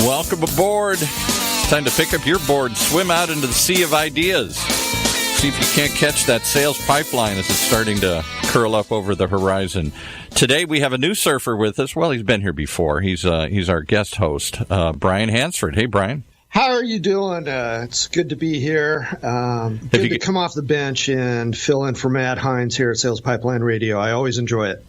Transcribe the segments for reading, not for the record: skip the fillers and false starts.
Welcome aboard. It's time to pick up your board and swim out into the sea of ideas. See if you can't catch that sales pipeline as it's starting to curl up over the horizon. Today we have a new surfer with us. Well, he's been here before. He's our guest host, Brian Hansford. Hey, Brian. How are you doing? It's good to be here. Good to come off the bench and fill in for Matt Heinz here at Sales Pipeline Radio. I always enjoy it.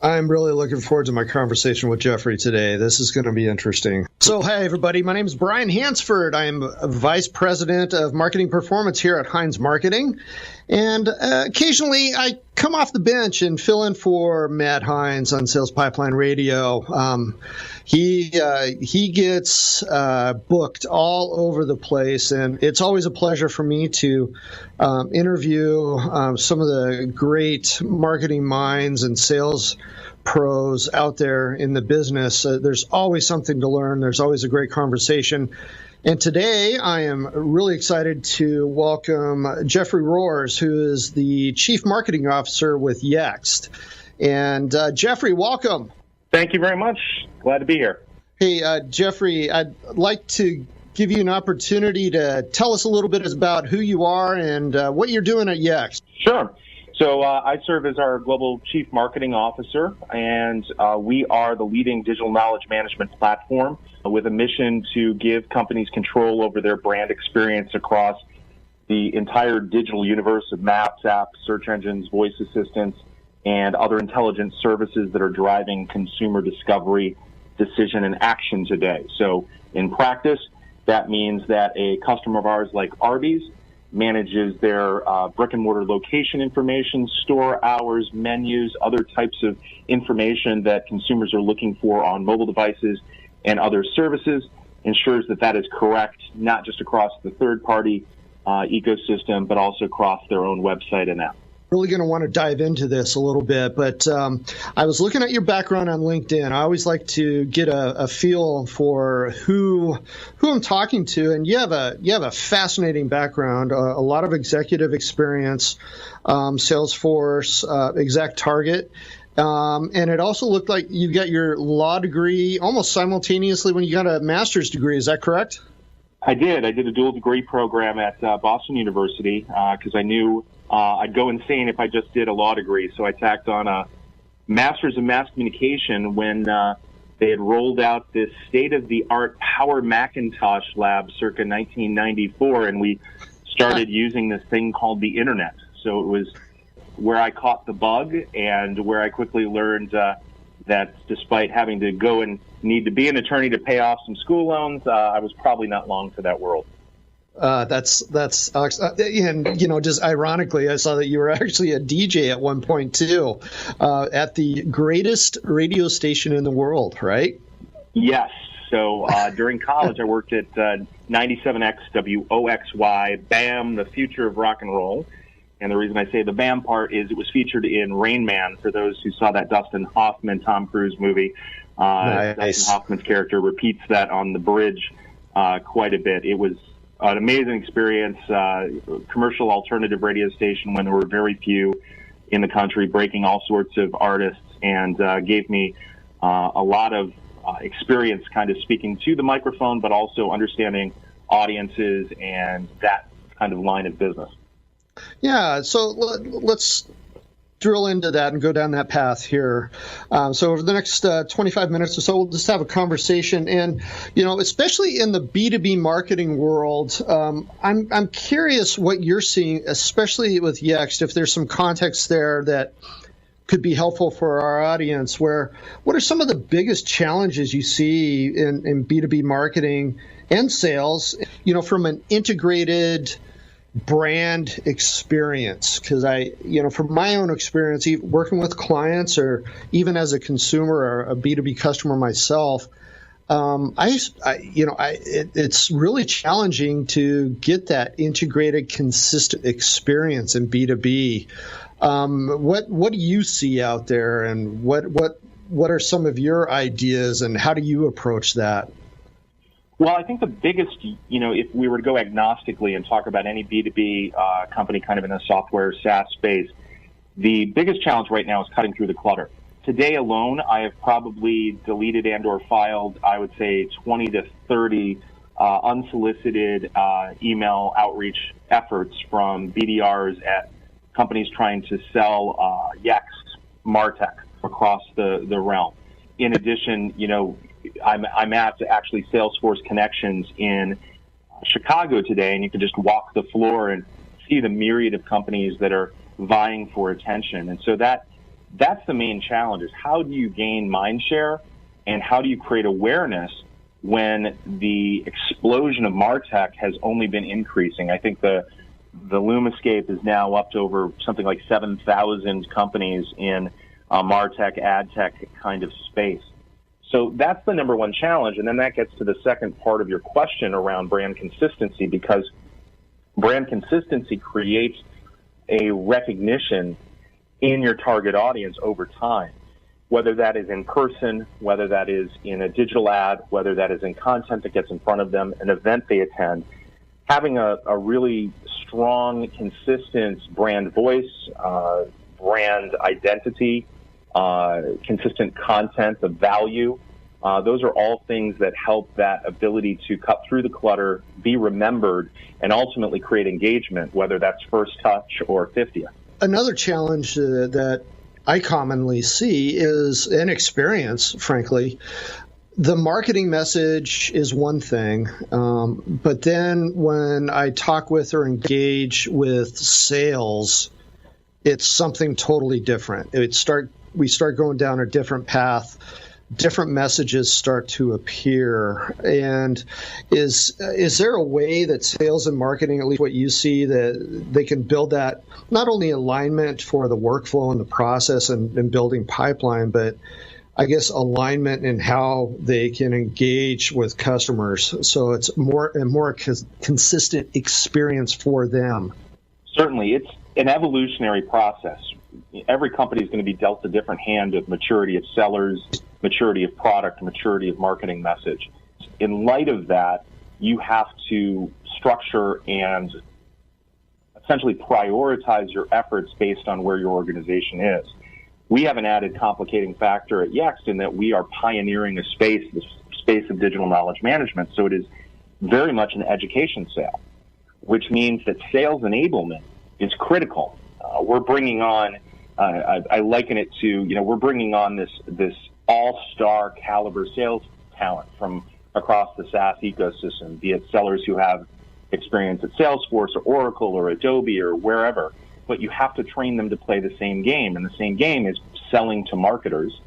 I'm really looking forward to my conversation with Jeffrey today. This is going to be interesting. So, hi, everybody. My name is Brian Hansford. I am Vice President of Marketing Performance here at Heinz Marketing. And occasionally I come off the bench and fill in for Matt Heinz on Sales Pipeline Radio. He gets booked all over the place, and it's always a pleasure for me to interview some of the great marketing minds and sales pros out there in the business. There's always something to learn. There's always a great conversation. And today I am really excited to welcome Jeffrey Rohrs, who is the Chief Marketing Officer with Yext. And Jeffrey, welcome. Thank you very much. Glad to be here. Hey, Jeffrey, I'd like to give you an opportunity to tell us a little bit about who you are and what you're doing at Yext. Sure. So I serve as our Global Chief Marketing Officer, and we are the leading digital knowledge management platform with a mission to give companies control over their brand experience across the entire digital universe of maps, apps, search engines, voice assistants, and other intelligent services that are driving consumer discovery, decision, and action today. So in practice, that means that a customer of ours like Arby's manages their brick-and-mortar location information, store hours, menus, other types of information that consumers are looking for on mobile devices and other services, ensures that that is correct, not just across the third-party ecosystem, but also across their own website and app. Really going to want to dive into this a little bit, but I was looking at your background on LinkedIn. I always like to get a feel for who I'm talking to, and you have a fascinating background, a lot of executive experience, Salesforce, ExactTarget, and it also looked like you got your law degree almost simultaneously when you got a master's degree. Is that correct? I did. I did a dual degree program at Boston University because I knew I'd go insane if I just did a law degree. So I tacked on a master's in mass communication when they had rolled out this state-of-the-art Power Macintosh lab circa 1994, and we started using this thing called the Internet. So it was where I caught the bug and where I quickly learned that despite having to go and need to be an attorney to pay off some school loans, I was probably not long for that world. That's and just ironically, I saw that you were actually a DJ at one point too, at the greatest radio station in the world, right? Yes. So during college, I worked at 97X WOXY, BAM, the future of rock and roll. And the reason I say the BAM part is it was featured in Rain Man, for those who saw that Dustin Hoffman, Tom Cruise movie. Nice. Dustin Hoffman's character repeats that on the bridge quite a bit. It was an amazing experience, commercial alternative radio station when there were very few in the country, breaking all sorts of artists, and gave me a lot of experience kind of speaking to the microphone, but also understanding audiences and that kind of line of business. Yeah, so let's drill into that and go down that path here. So over the next 25 minutes or so, we'll just have a conversation. And, especially in the B2B marketing world, I'm curious what you're seeing, especially with Yext, if there's some context there that could be helpful for our audience. What are some of the biggest challenges you see in B2B marketing and sales, from an integrated brand experience? Because from my own experience, working with clients or even as a consumer or a B2B customer myself, it's really challenging to get that integrated, consistent experience in B2B. What do you see out there, and what are some of your ideas, and how do you approach that? Well, I think the biggest, if we were to go agnostically and talk about any B2B company kind of in the software SaaS space, the biggest challenge right now is cutting through the clutter. Today alone, I have probably deleted and or filed, I would say, 20 to 30 unsolicited email outreach efforts from BDRs at companies trying to sell Yext, MarTech across the realm. In addition, I'm at actually Salesforce Connections in Chicago today, and you can just walk the floor and see the myriad of companies that are vying for attention. And so that's the main challenge, is how do you gain mind share and how do you create awareness when the explosion of MarTech has only been increasing. I think the LoomEscape is now up to over something like 7,000 companies in MarTech, ad tech kind of space. So that's the number one challenge. And then that gets to the second part of your question around brand consistency, because brand consistency creates a recognition in your target audience over time, whether that is in person, whether that is in a digital ad, whether that is in content that gets in front of them, an event they attend. Having a really strong, consistent brand voice, brand identity, consistent content of value, those are all things that help that ability to cut through the clutter, be remembered, and ultimately create engagement, whether that's first touch or 50th. Another challenge that I commonly see is inexperience, frankly. The marketing message is one thing, but then when I talk with or engage with sales, it's something totally different. We start going down a different path. Different messages start to appear. And is there a way that sales and marketing, at least what you see, that they can build that not only alignment for the workflow and the process and building pipeline, but I guess alignment in how they can engage with customers so it's more consistent experience for them? Certainly. It's an evolutionary process. Every company is going to be dealt a different hand of maturity of sellers, maturity of product, maturity of marketing message. In light of that, you have to structure and essentially prioritize your efforts based on where your organization is. We have an added complicating factor at Yext in that we are pioneering the space of digital knowledge management. So it is very much an education sale, which means that sales enablement is critical. We're bringing on, I liken it to, we're bringing on this all-star caliber sales talent from across the SaaS ecosystem, be it sellers who have experience at Salesforce or Oracle or Adobe or wherever. But you have to train them to play the same game. And the same game is selling to marketers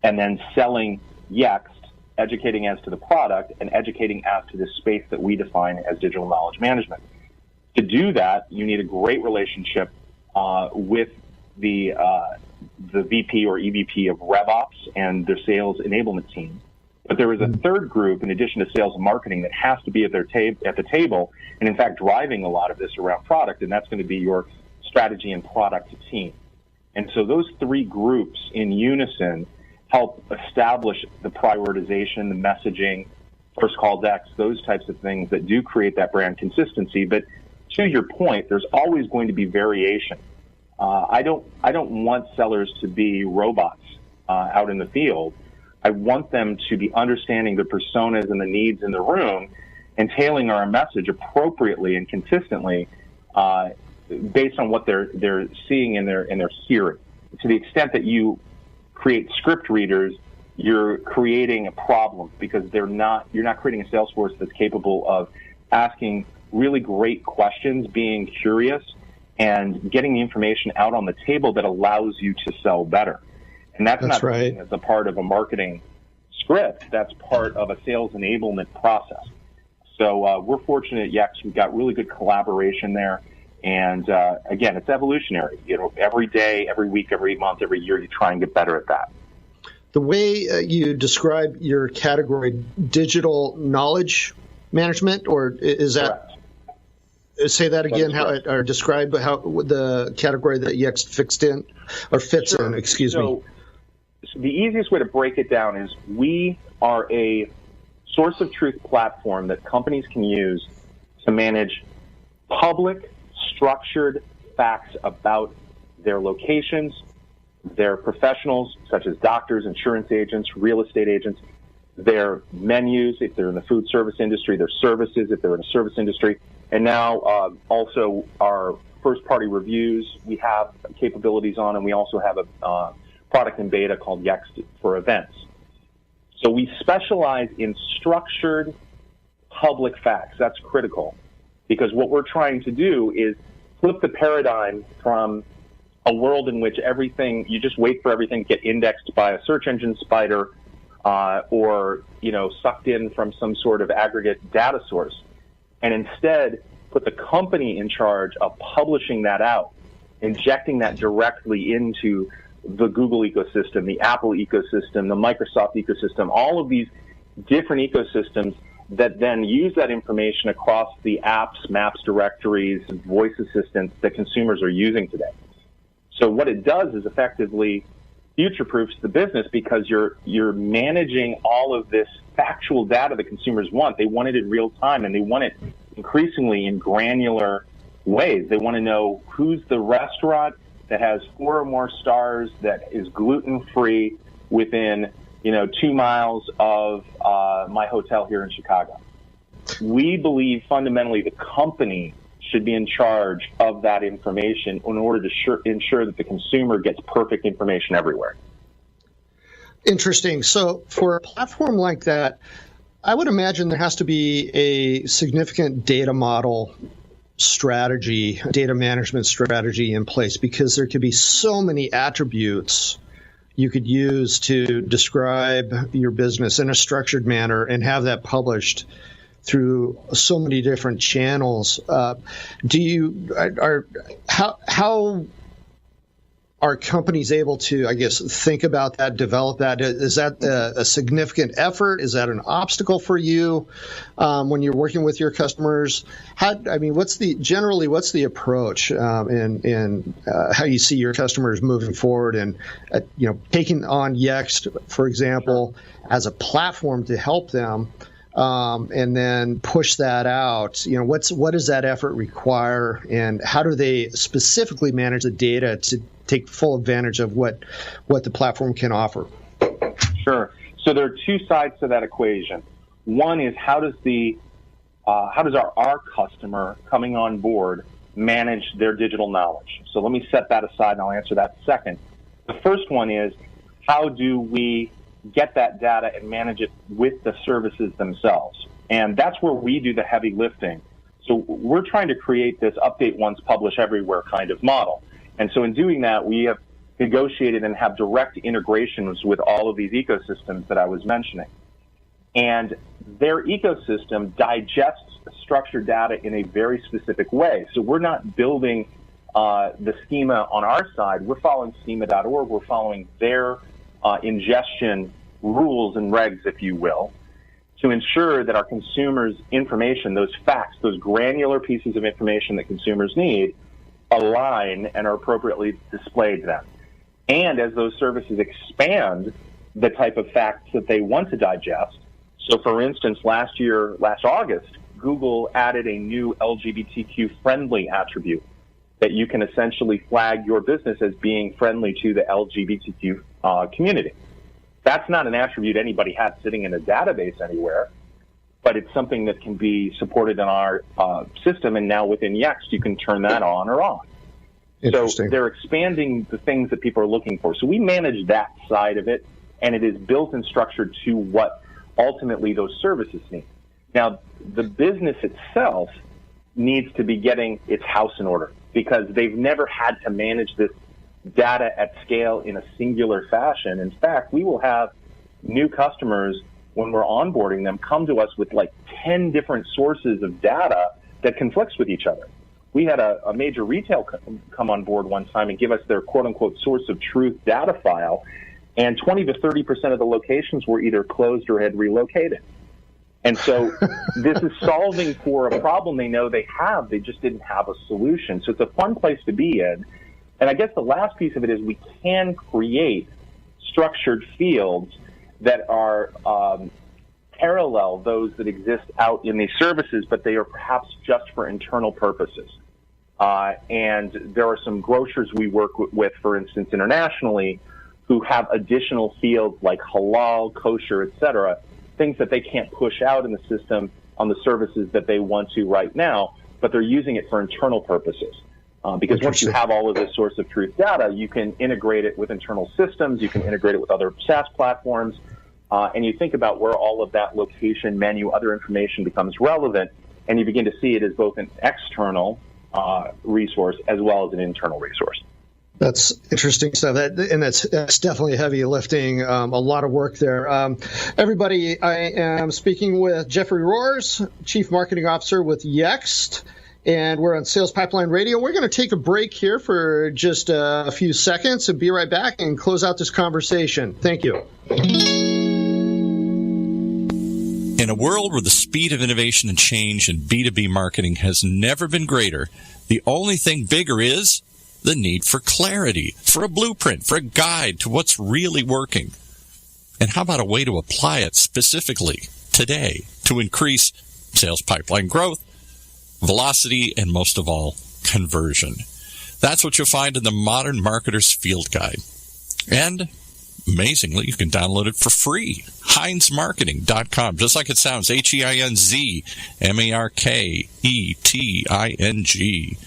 and then selling Yext, educating as to the product and educating as to the space that we define as digital knowledge management. To do that, you need a great relationship with the VP or EVP of RevOps and their sales enablement team. But there is a third group, in addition to sales and marketing, that has to be at the table and, in fact, driving a lot of this around product, and that's going to be your strategy and product team. And so those three groups in unison help establish the prioritization, the messaging, first call decks, those types of things that do create that brand consistency. But to your point, there's always going to be variation. I don't want sellers to be robots out in the field. I want them to be understanding the personas and the needs in the room and tailoring our message appropriately and consistently based on what they're seeing and they're hearing. To the extent that you create script readers, you're creating a problem because you're not creating a sales force that's capable of asking really great questions, being curious, and getting the information out on the table that allows you to sell better. And that's not right. As a part of a marketing script. That's part of a sales enablement process. So we're fortunate at Yext. We've got really good collaboration there. And again, it's evolutionary. Every day, every week, every month, every year, you try and get better at that. The way you describe your category, digital knowledge management, or is that? Correct. Say that again. Or describe how the category that Yext fits in. Excuse me. So the easiest way to break it down is we are a source of truth platform that companies can use to manage public, structured facts about their locations, their professionals, such as doctors, insurance agents, real estate agents, their menus, if they're in the food service industry, their services, if they're in a service industry, and now also our first-party reviews we have capabilities on, and we also have a product in beta called Yext for events. So we specialize in structured public facts. That's critical, because what we're trying to do is flip the paradigm from a world in which everything, you just wait for everything to get indexed by a search engine spider or, sucked in from some sort of aggregate data source, and instead put the company in charge of publishing that out, injecting that directly into the Google ecosystem, the Apple ecosystem, the Microsoft ecosystem, all of these different ecosystems that then use that information across the apps, maps, directories, voice assistants that consumers are using today. So what it does is effectively future-proofs the business, because you're managing all of this factual data that consumers want. They want it in real time, and they want it increasingly in granular ways. They want to know who's the restaurant that has 4 or more stars, that is gluten-free within 2 miles of my hotel here in Chicago. We believe fundamentally the company should be in charge of that information in order to ensure that the consumer gets perfect information everywhere. Interesting. So for a platform like that, I would imagine there has to be a significant data model strategy, data management strategy in place, because there could be so many attributes you could use to describe your business in a structured manner and have that published through so many different channels. How are companies able to, think about that, develop that? Is that a significant effort? Is that an obstacle for you when you're working with your customers? What's the approach in how you see your customers moving forward and taking on Yext, for example, as a platform to help them? And then push that out. What does that effort require, and how do they specifically manage the data to take full advantage of what the platform can offer? Sure. So there are two sides to that equation. One is how does our customer coming on board manage their digital knowledge? So let me set that aside, and I'll answer that second. The first one is, how do we get that data and manage it with the services themselves? And that's where we do the heavy lifting. So we're trying to create this update once, publish everywhere kind of model. And so in doing that, we have negotiated and have direct integrations with all of these ecosystems that I was mentioning. And their ecosystem digests structured data in a very specific way. So we're not building the schema on our side. We're following schema.org. We're following their ingestion rules and regs, if you will, to ensure that our consumers' information, those facts, those granular pieces of information that consumers need, align and are appropriately displayed to them. And as those services expand the type of facts that they want to digest, so for instance, last August, Google added a new LGBTQ-friendly attribute that you can essentially flag your business as being friendly to the LGBTQ community. That's not an attribute anybody had sitting in a database anywhere, but it's something that can be supported in our system, and now within Yext, you can turn that on or off. So they're expanding the things that people are looking for. So we manage that side of it, and it is built and structured to what ultimately those services need. Now, the business itself needs to be getting its house in order, because they've never had to manage this data at scale in a singular fashion. In fact, we will have new customers, when we're onboarding them, come to us with like 10 different sources of data that conflicts with each other. We had a major retail come on board one time and give us their quote-unquote source of truth data file, and 20 to 30% of the locations were either closed or had relocated. And so this is solving for a problem they know they have. They just didn't have a solution. So it's a fun place to be in. And I guess the last piece of it is we can create structured fields that are parallel those that exist out in these services, but they are perhaps just for internal purposes. And there are some grocers we work with, for instance, internationally, who have additional fields like halal, kosher, etc., things that they can't push out in the system on the services that they want to right now, but they're using it for internal purposes. Because once you have all of this source of truth data, you can integrate it with internal systems, you can integrate it with other SaaS platforms, and you think about where all of that location, menu, other information becomes relevant, and you begin to see it as both an external resource as well as an internal resource. That's interesting stuff. That's definitely heavy lifting, a lot of work there. Everybody, I am speaking with Jeffrey Rohrs, Chief Marketing Officer with Yext, and we're on Sales Pipeline Radio. We're going to take a break here for just a few seconds and be right back and close out this conversation. Thank you. In a world where the speed of innovation and change in B2B marketing has never been greater, the only thing bigger is the need for clarity, for a blueprint, for a guide to what's really working. And how about a way to apply it specifically today to increase sales pipeline growth, velocity, and most of all, conversion? That's what you'll find in the Modern Marketer's Field Guide. And amazingly, you can download it for free. HeinzMarketing.com, just like it sounds, HeinzMarketing.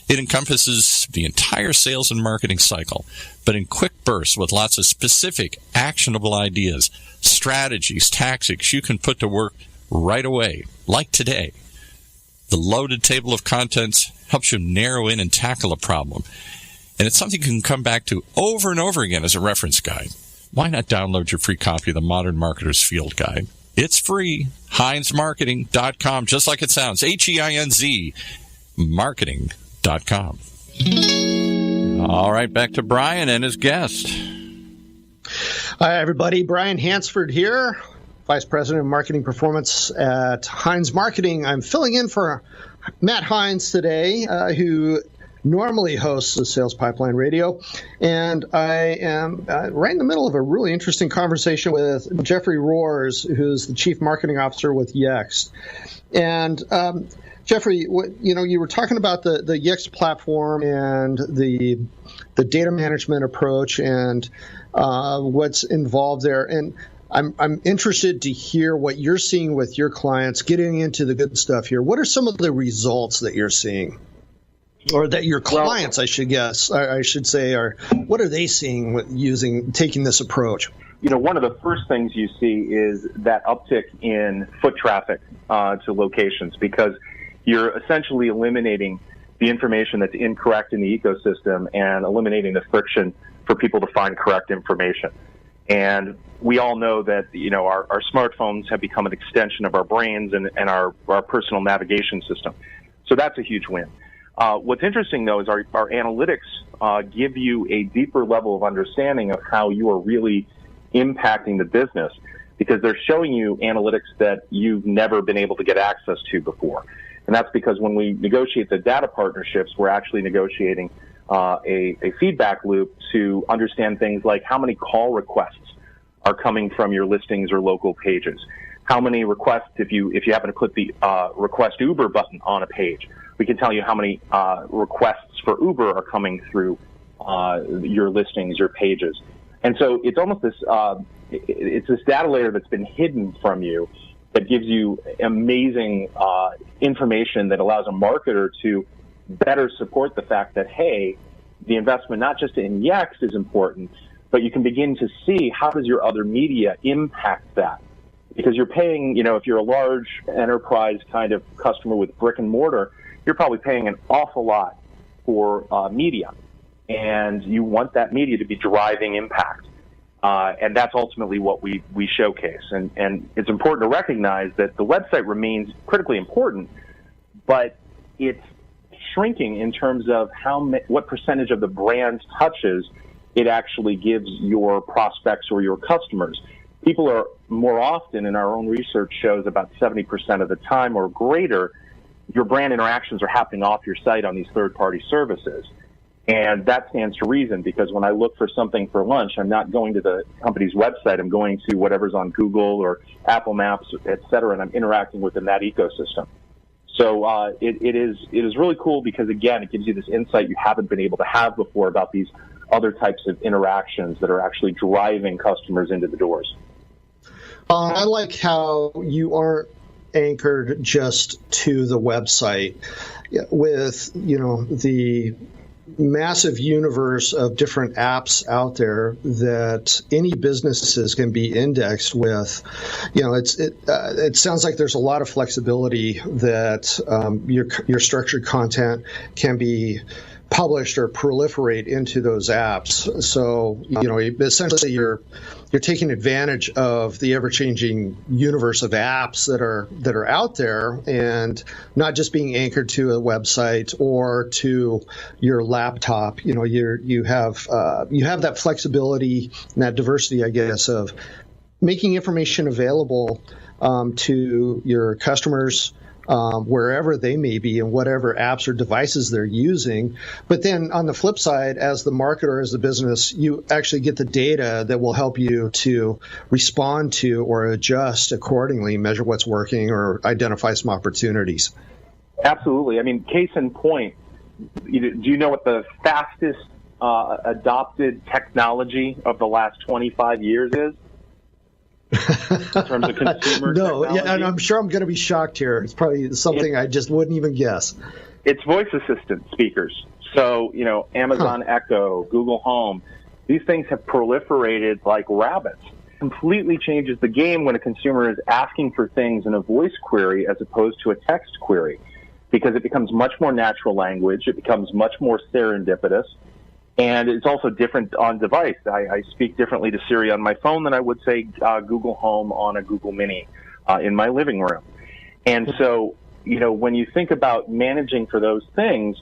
It encompasses the entire sales and marketing cycle, but in quick bursts with lots of specific, actionable ideas, strategies, tactics you can put to work right away, like today. The loaded table of contents helps you narrow in and tackle a problem, and it's something you can come back to over and over again as a reference guide. Why not download your free copy of the Modern Marketer's Field Guide? It's free. HeinzMarketing.com, just like it sounds, HEINZ, marketing.com. All right, back to Brian and his guest. Hi, everybody. Brian Hansford here, Vice President of Marketing Performance at Heinz Marketing. I'm filling in for Matt Heinz today, who normally hosts the Sales Pipeline Radio. And I am right in the middle of a really interesting conversation with Jeffrey Rohrs, who's the Chief Marketing Officer with Yext. And Jeffrey, you were talking about the Yext platform and the data management approach and what's involved there. And I'm interested to hear what you're seeing with your clients, getting into the good stuff here. What are some of the results that you're seeing? Or that your clients, I should say, are what are they seeing with taking this approach? One of the first things you see is that uptick in foot traffic to locations, because you're essentially eliminating the information that's incorrect in the ecosystem and eliminating the friction for people to find correct information. And we all know that, our smartphones have become an extension of our brains and our personal navigation system. So that's a huge win. What's interesting, though, is our analytics give you a deeper level of understanding of how you are really impacting the business, because they're showing you analytics that you've never been able to get access to before. And that's because when we negotiate the data partnerships, we're actually negotiating a feedback loop to understand things like how many call requests are coming from your listings or local pages. How many requests, if you happen to click the request Uber button on a page, we can tell you how many requests for Uber are coming through your listings or pages. And so it's almost this data layer that's been hidden from you that gives you amazing information that allows a marketer to better support the fact that, hey, the investment not just in Yext is important, but you can begin to see how does your other media impact that. Because you're paying, if you're a large enterprise kind of customer with brick and mortar, you're probably paying an awful lot for media. And you want that media to be driving impact. And that's ultimately what we showcase. And it's important to recognize that the website remains critically important, but it's shrinking in terms of what percentage of the brand touches it actually gives your prospects or your customers. People are more often, in our own research shows about 70% of the time or greater, your brand interactions are happening off your site on these third-party services. And that stands to reason, because when I look for something for lunch, I'm not going to the company's website. I'm going to whatever's on Google or Apple Maps, et cetera, and I'm interacting within that ecosystem. So it is really cool because, again, it gives you this insight you haven't been able to have before about these other types of interactions that are actually driving customers into the doors. I like how you aren't anchored just to the website with, the massive universe of different apps out there that any businesses can be indexed with. It sounds like there's a lot of flexibility that your structured content can be published or proliferate into those apps. So, essentially you're taking advantage of the ever-changing universe of apps that are out there, and not just being anchored to a website or to your laptop. You have that flexibility and that diversity, I guess, of making information available to your customers, wherever they may be and whatever apps or devices they're using. But then on the flip side, as the marketer, as the business, you actually get the data that will help you to respond to or adjust accordingly, measure what's working, or identify some opportunities. Absolutely. I mean, case in point, do you know what the fastest adopted technology of the last 25 years is? In terms of consumer technology? And I'm sure I'm going to be shocked here. It's probably something I just wouldn't even guess. It's voice assistant speakers. So, Amazon Echo, Google Home, these things have proliferated like rabbits. Completely changes the game when a consumer is asking for things in a voice query as opposed to a text query, because it becomes much more natural language. It becomes much more serendipitous. And it's also different on device. I speak differently to Siri on my phone than I would say Google Home on a Google Mini in my living room. And so, when you think about managing for those things,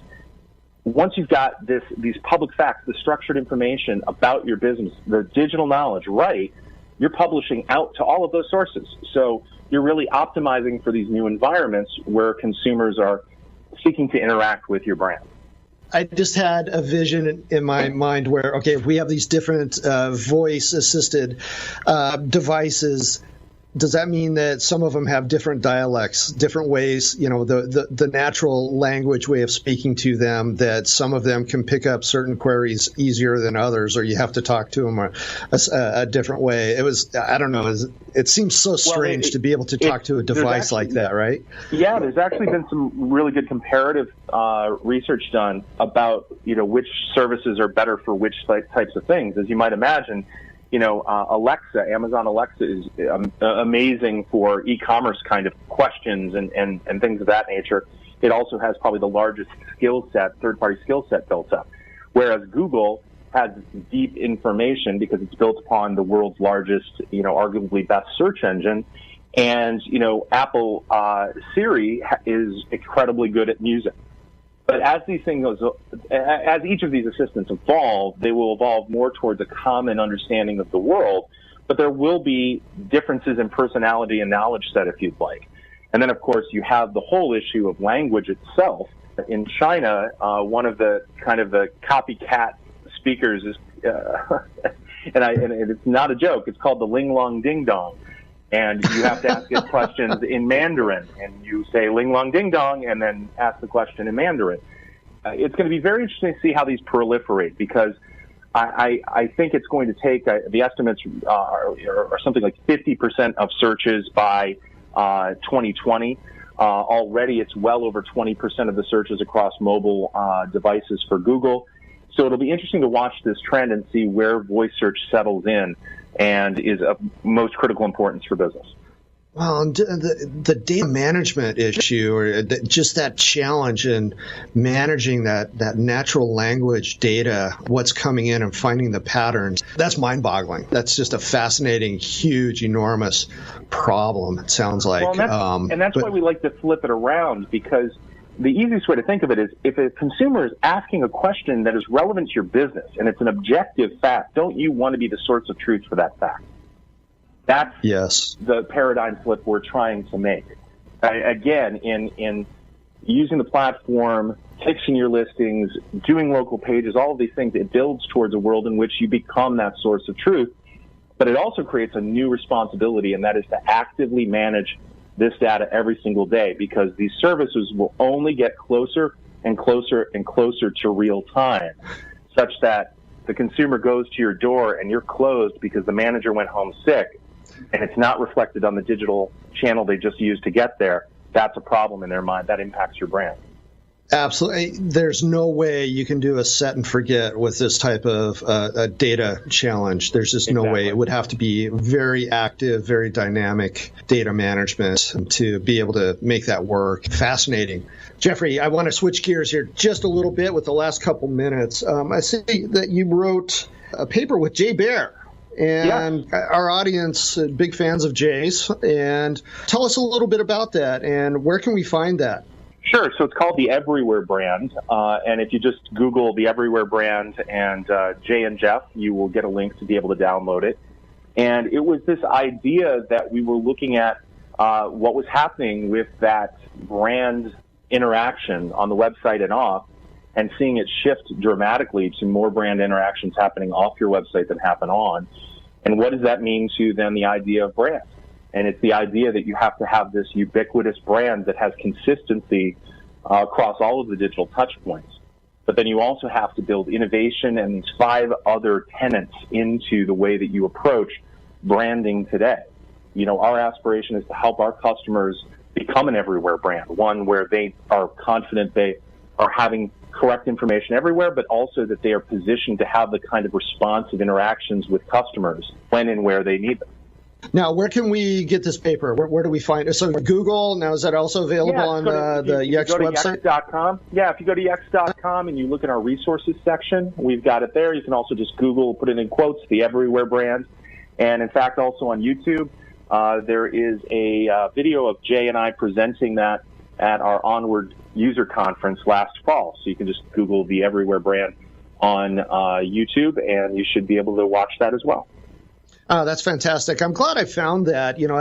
once you've got these public facts, the structured information about your business, the digital knowledge, right, you're publishing out to all of those sources. So you're really optimizing for these new environments where consumers are seeking to interact with your brand. I just had a vision in my mind where, okay, if we have these different voice-assisted devices, does that mean that some of them have different dialects, different ways, the natural language way of speaking to them, that some of them can pick up certain queries easier than others, or you have to talk to them a different way? I don't know, it seems so strange to be able to talk to a device like that, right? Yeah, there's actually been some really good comparative research done about, which services are better for which types of things. As you might imagine, Alexa, Amazon Alexa is amazing for e-commerce kind of questions and things of that nature. It also has probably the largest third-party skill set built up. Whereas Google has deep information because it's built upon the world's largest, arguably best search engine. And, Apple Siri is incredibly good at music. But as each of these assistants evolve, they will evolve more towards a common understanding of the world. But there will be differences in personality and knowledge set, if you'd like. And then, of course, you have the whole issue of language itself. In China, one of the kind of the copycat speakers is, and it's not a joke. It's called the Ling Long Ding Dong. And you have to ask it questions in Mandarin, and you say "Ling Long Ding Dong" and then ask the question in Mandarin. It's going to be very interesting to see how these proliferate, because I think it's going to take the estimates are something like 50% of searches by 2020. Already, it's well over 20% of the searches across mobile devices for Google. So it'll be interesting to watch this trend and see where voice search settles in and is of most critical importance for business. Well, the data management issue, or just that challenge in managing that natural language data, what's coming in and finding the patterns, that's mind-boggling. That's just a fascinating, huge, enormous problem, it sounds like. Well, that's why we like to flip it around, because the easiest way to think of it is if a consumer is asking a question that is relevant to your business and it's an objective fact, don't you want to be the source of truth for that fact? That's the paradigm flip we're trying to make. Again, in using the platform, fixing your listings, doing local pages, all of these things, it builds towards a world in which you become that source of truth. But it also creates a new responsibility, and that is to actively manage this data every single day, because these services will only get closer and closer and closer to real time, such that the consumer goes to your door and you're closed because the manager went home sick and it's not reflected on the digital channel they just used to get there. That's a problem in their mind. That impacts your brand. Absolutely. There's no way you can do a set and forget with this type of a data challenge. There's just no way. It would have to be very active, very dynamic data management to be able to make that work. Fascinating. Jeffrey, I want to switch gears here just a little bit with the last couple minutes. I see that you wrote a paper with Jay Baer. And our audience, big fans of Jay's. And tell us a little bit about that and where can we find that? Sure. So it's called the Everywhere brand. And if you just Google the Everywhere brand and Jay and Jeff, you will get a link to be able to download it. And it was this idea that we were looking at what was happening with that brand interaction on the website and off, and seeing it shift dramatically to more brand interactions happening off your website than happen on. And what does that mean to then the idea of brand? And it's the idea that you have to have this ubiquitous brand that has consistency across all of the digital touch points. But then you also have to build innovation and these 5 other tenets into the way that you approach branding today. You know, our aspiration is to help our customers become an everywhere brand, one where they are confident they are having correct information everywhere, but also that they are positioned to have the kind of responsive interactions with customers when and where they need them. Now, where can we get this paper? Where do we find it? So Google, now is that also available on the Yext website? Yext.com. Yeah, if you go to Yext.com and you look in our resources section, we've got it there. You can also just Google, put it in quotes, the Everywhere brand. And in fact, also on YouTube, there is a video of Jay and I presenting that at our Onward user conference last fall. So you can just Google the Everywhere brand on YouTube, and you should be able to watch that as well. Oh, that's fantastic. I'm glad I found that. You know,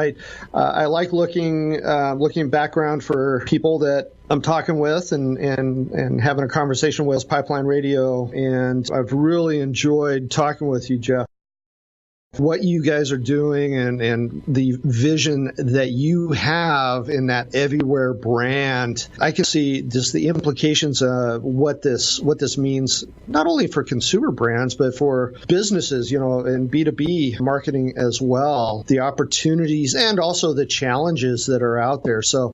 I like looking background for people that I'm talking with and having a conversation with Pipeline Radio. And I've really enjoyed talking with you, Jeff. What you guys are doing and the vision that you have in that everywhere brand, I can see just the implications of what this means, not only for consumer brands, but for businesses, you know, and B2B marketing as well, the opportunities and also the challenges that are out there. So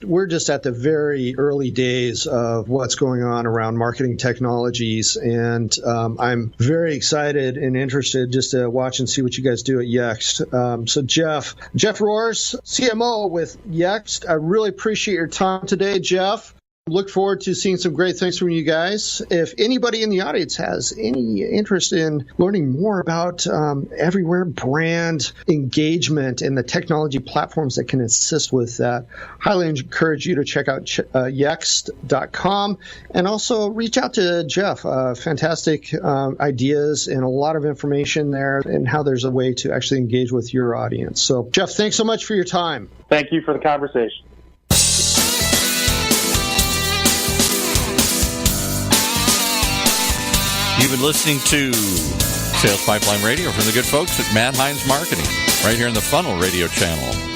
we're just at the very early days of what's going on around marketing technologies, and I'm very excited and interested just to watch and see what you guys do at Yext. So Jeff Rohrs, CMO with Yext, I really appreciate your time today, Jeff. Look forward to seeing some great things from you guys. If anybody in the audience has any interest in learning more about everywhere brand engagement and the technology platforms that can assist with that, highly encourage you to check out Yext.com and also reach out to Jeff. Fantastic ideas and a lot of information there and how there's a way to actually engage with your audience. So, Jeff, thanks so much for your time. Thank you for the conversation. You've been listening to Sales Pipeline Radio from the good folks at Heinz Marketing, right here on the Funnel Radio channel.